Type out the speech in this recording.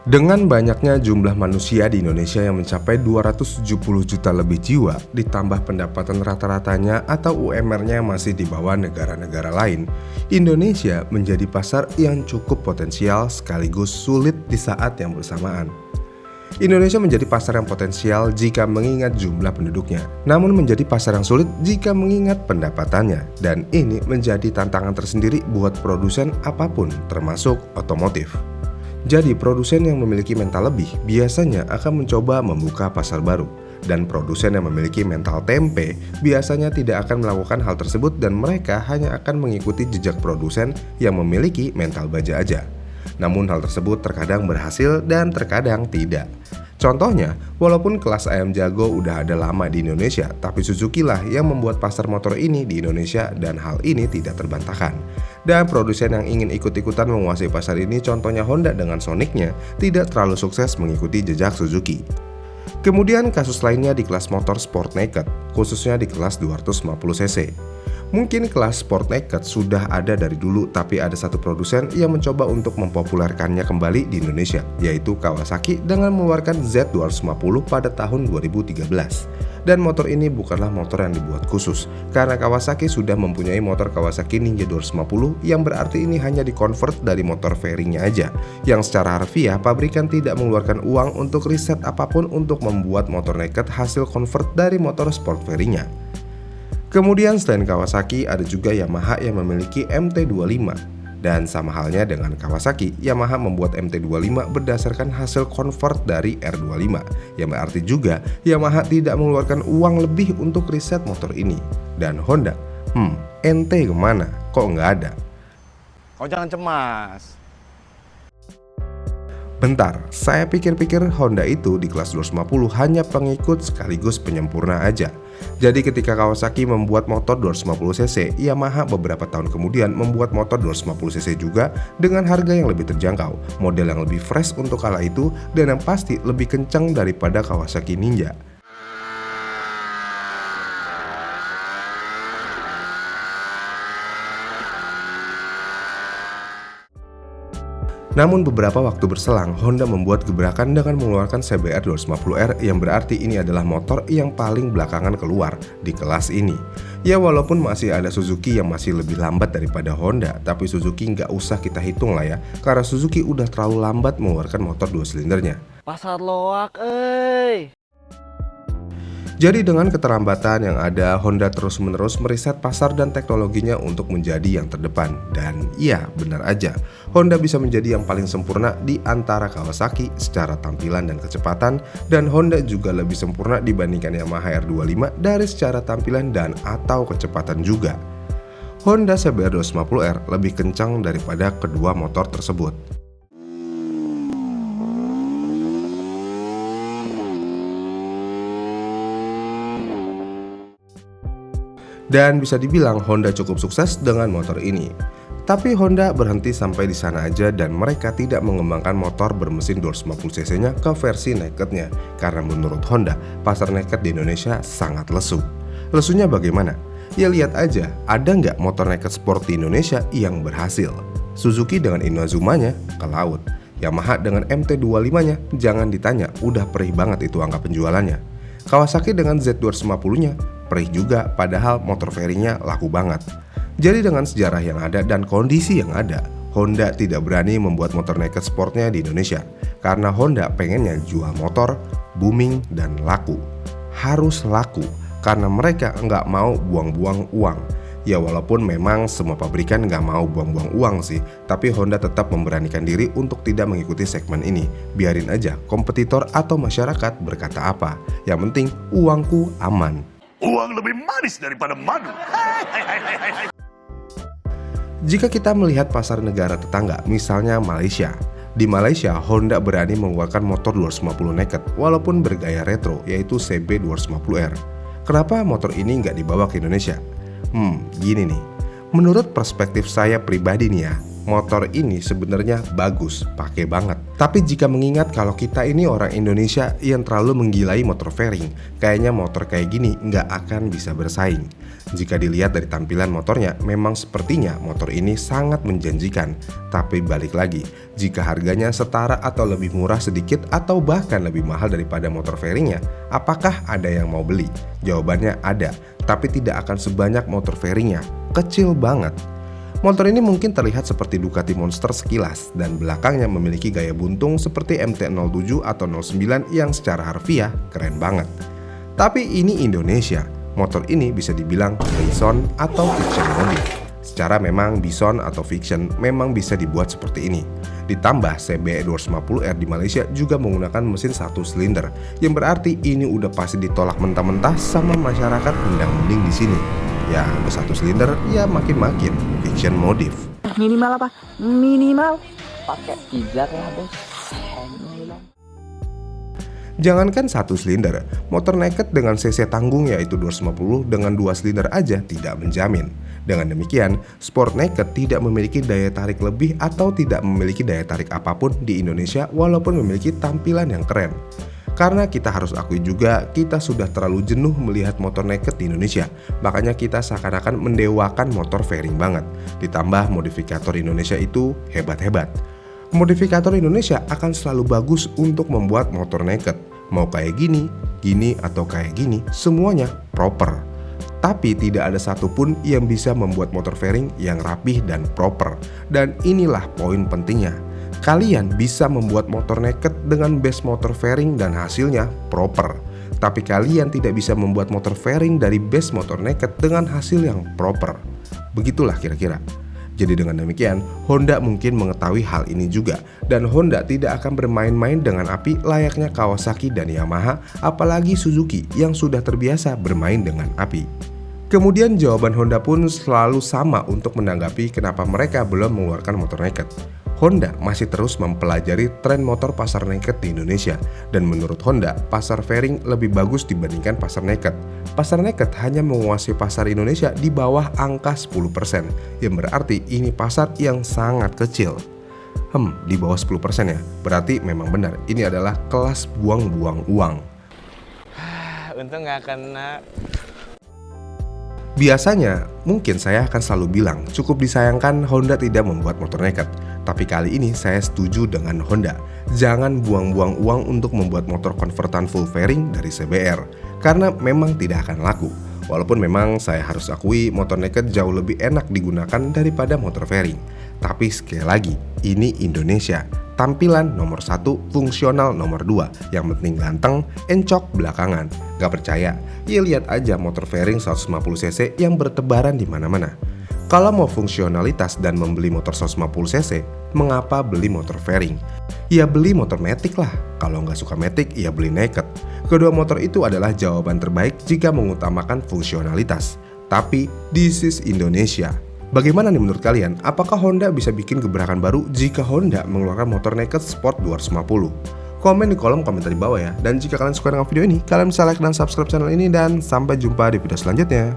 Dengan banyaknya jumlah manusia di Indonesia yang mencapai 270 juta lebih jiwa, ditambah pendapatan rata-ratanya atau UMR-nya masih di bawah negara-negara lain, Indonesia menjadi pasar yang cukup potensial sekaligus sulit di saat yang bersamaan. Indonesia menjadi pasar yang potensial jika mengingat jumlah penduduknya, namun menjadi pasar yang sulit jika mengingat pendapatannya, dan ini menjadi tantangan tersendiri buat produsen apapun, termasuk otomotif. Jadi produsen yang memiliki mental lebih biasanya akan mencoba membuka pasar baru, dan produsen yang memiliki mental tempe biasanya tidak akan melakukan hal tersebut dan mereka hanya akan mengikuti jejak produsen yang memiliki mental baja aja. Namun hal tersebut terkadang berhasil dan terkadang tidak. Contohnya, walaupun kelas ayam jago udah ada lama di Indonesia, tapi Suzuki lah yang membuat pasar motor ini di Indonesia dan hal ini tidak terbantahkan. Dan produsen yang ingin ikut-ikutan menguasai pasar ini, contohnya Honda dengan Sonic-nya, tidak terlalu sukses mengikuti jejak Suzuki. Kemudian kasus lainnya di kelas motor Sport Naked, khususnya di kelas 250cc. Mungkin kelas Sport Naked sudah ada dari dulu, tapi ada satu produsen yang mencoba untuk mempopulerkannya kembali di Indonesia, yaitu Kawasaki dengan mengeluarkan Z250 pada tahun 2013. Dan motor ini bukanlah motor yang dibuat khusus, karena Kawasaki sudah mempunyai motor Kawasaki Ninja 250 yang berarti ini hanya dikonvert dari motor fairingnya aja, yang secara harfiah pabrikan tidak mengeluarkan uang untuk riset apapun untuk membuat motor naked hasil convert dari motor sport fairingnya. Kemudian selain Kawasaki ada juga Yamaha yang memiliki MT25. Dan sama halnya dengan Kawasaki, Yamaha membuat MT25 berdasarkan hasil convert dari R25. Yang berarti juga Yamaha tidak mengeluarkan uang lebih untuk riset motor ini. Dan Honda, ente kemana? Kok nggak ada? Kau jangan cemas. Bentar, saya pikir-pikir Honda itu di kelas 250 hanya pengikut sekaligus penyempurna aja. Jadi ketika Kawasaki membuat motor 250cc, Yamaha beberapa tahun kemudian membuat motor 250cc juga dengan harga yang lebih terjangkau, model yang lebih fresh untuk kala itu, dan yang pasti lebih kencang daripada Kawasaki Ninja. Namun beberapa waktu berselang, Honda membuat gebrakan dengan mengeluarkan CBR 250R yang berarti ini adalah motor yang paling belakangan keluar di kelas ini. Ya walaupun masih ada Suzuki yang masih lebih lambat daripada Honda, tapi Suzuki nggak usah kita hitung lah ya, karena Suzuki udah terlalu lambat mengeluarkan motor 2 silindernya. Pasar loak, Jadi dengan keterlambatan yang ada, Honda terus-menerus meriset pasar dan teknologinya untuk menjadi yang terdepan. Dan iya, benar aja, Honda bisa menjadi yang paling sempurna di antara Kawasaki secara tampilan dan kecepatan, dan Honda juga lebih sempurna dibandingkan Yamaha R25 dari secara tampilan dan atau kecepatan juga. Honda CBR 250R lebih kencang daripada kedua motor tersebut. Dan bisa dibilang Honda cukup sukses dengan motor ini. Tapi Honda berhenti sampai di sana aja dan mereka tidak mengembangkan motor bermesin 250cc-nya ke versi nakednya. Karena menurut Honda, pasar naked di Indonesia sangat lesu. Lesunya bagaimana? Ya lihat aja, ada nggak motor naked sport di Indonesia yang berhasil? Suzuki dengan Inazuma-nya ke laut. Yamaha dengan MT25-nya jangan ditanya, udah perih banget itu angka penjualannya. Kawasaki dengan Z250-nya perih juga, padahal motor fairingnya laku banget. Jadi dengan sejarah yang ada dan kondisi yang ada, Honda tidak berani membuat motor naked sportnya di Indonesia. Karena Honda pengennya jual motor, booming, dan laku. Harus laku, karena mereka nggak mau buang-buang uang. Ya walaupun memang semua pabrikan nggak mau buang-buang uang sih, tapi Honda tetap memberanikan diri untuk tidak mengikuti segmen ini. Biarin aja kompetitor atau masyarakat berkata apa. Yang penting uangku aman. Uang lebih manis daripada madu. Jika kita melihat pasar negara tetangga, misalnya Malaysia. Di Malaysia, Honda berani mengeluarkan motor 250 naked walaupun bergaya retro, yaitu CB250R. Kenapa motor ini nggak dibawa ke Indonesia? Gini nih. Menurut perspektif saya pribadi nih ya, motor ini sebenarnya bagus, pakai banget. Tapi jika mengingat kalau kita ini orang Indonesia yang terlalu menggilai motor fairing, kayaknya motor kayak gini nggak akan bisa bersaing. Jika dilihat dari tampilan motornya, memang sepertinya motor ini sangat menjanjikan. Tapi balik lagi, jika harganya setara atau lebih murah sedikit atau bahkan lebih mahal daripada motor fairingnya, apakah ada yang mau beli? Jawabannya ada, tapi tidak akan sebanyak motor fairingnya. Kecil banget. Motor ini mungkin terlihat seperti Ducati Monster sekilas dan belakangnya memiliki gaya buntung seperti MT-07 atau 09 yang secara harfiah keren banget. Tapi ini Indonesia. Motor ini bisa dibilang bison atau fiction modif. Secara memang bison atau fiction memang bisa dibuat seperti ini. Ditambah CB 250R di Malaysia juga menggunakan mesin 1 silinder, yang berarti ini udah pasti ditolak mentah-mentah sama masyarakat mendang-mending di sini. Ya, udah 1 silinder ya makin-makin fiction modif. Minimal apa? Minimal pakai 3 lah bos. Jangankan 1 silinder, motor naked dengan cc tanggung yaitu 250 dengan 2 silinder aja tidak menjamin. Dengan demikian, sport naked tidak memiliki daya tarik lebih atau tidak memiliki daya tarik apapun di Indonesia walaupun memiliki tampilan yang keren. Karena kita harus akui juga, kita sudah terlalu jenuh melihat motor naked di Indonesia. Makanya kita seakan-akan mendewakan motor fairing banget. Ditambah modifikator Indonesia itu hebat-hebat. Modifikator Indonesia akan selalu bagus untuk membuat motor naked. Mau kayak gini, atau kayak gini, semuanya proper. Tapi tidak ada satupun yang bisa membuat motor fairing yang rapih dan proper. Dan inilah poin pentingnya. Kalian bisa membuat motor naked dengan base motor fairing dan hasilnya proper. Tapi kalian tidak bisa membuat motor fairing dari base motor naked dengan hasil yang proper. Begitulah kira-kira. Jadi dengan demikian, Honda mungkin mengetahui hal ini juga. Dan Honda tidak akan bermain-main dengan api layaknya Kawasaki dan Yamaha, apalagi Suzuki yang sudah terbiasa bermain dengan api. Kemudian jawaban Honda pun selalu sama untuk menanggapi kenapa mereka belum mengeluarkan motor naked. Honda masih terus mempelajari tren motor pasar naked di Indonesia, dan menurut Honda, pasar fairing lebih bagus dibandingkan pasar naked. Pasar naked hanya menguasai pasar Indonesia di bawah angka 10%, yang berarti ini pasar yang sangat kecil. Di bawah 10% ya, berarti memang benar ini adalah kelas buang-buang uang. Untung nggak kena. Biasanya, mungkin saya akan selalu bilang cukup disayangkan Honda tidak membuat motor naked. Tapi kali ini saya setuju dengan Honda. Jangan buang-buang uang untuk membuat motor konvertan full fairing dari CBR. Karena memang tidak akan laku. Walaupun memang saya harus akui motor naked jauh lebih enak digunakan daripada motor fairing. Tapi sekali lagi, ini Indonesia. Tampilan nomor 1, fungsional nomor 2. Yang penting ganteng, encok belakangan. Gak percaya? Ya lihat aja motor fairing 150cc yang bertebaran di mana-mana. Kalau mau fungsionalitas dan membeli motor 150cc, mengapa beli motor fairing? Ya beli motor matic lah. Kalau nggak suka matic, ya beli naked. Kedua motor itu adalah jawaban terbaik jika mengutamakan fungsionalitas. Tapi this is Indonesia. Bagaimana nih menurut kalian? Apakah Honda bisa bikin gebrakan baru jika Honda mengeluarkan motor naked Sport 250? Komen di kolom komentar di bawah ya. Dan jika kalian suka dengan video ini, kalian bisa like dan subscribe channel ini. Dan sampai jumpa di video selanjutnya.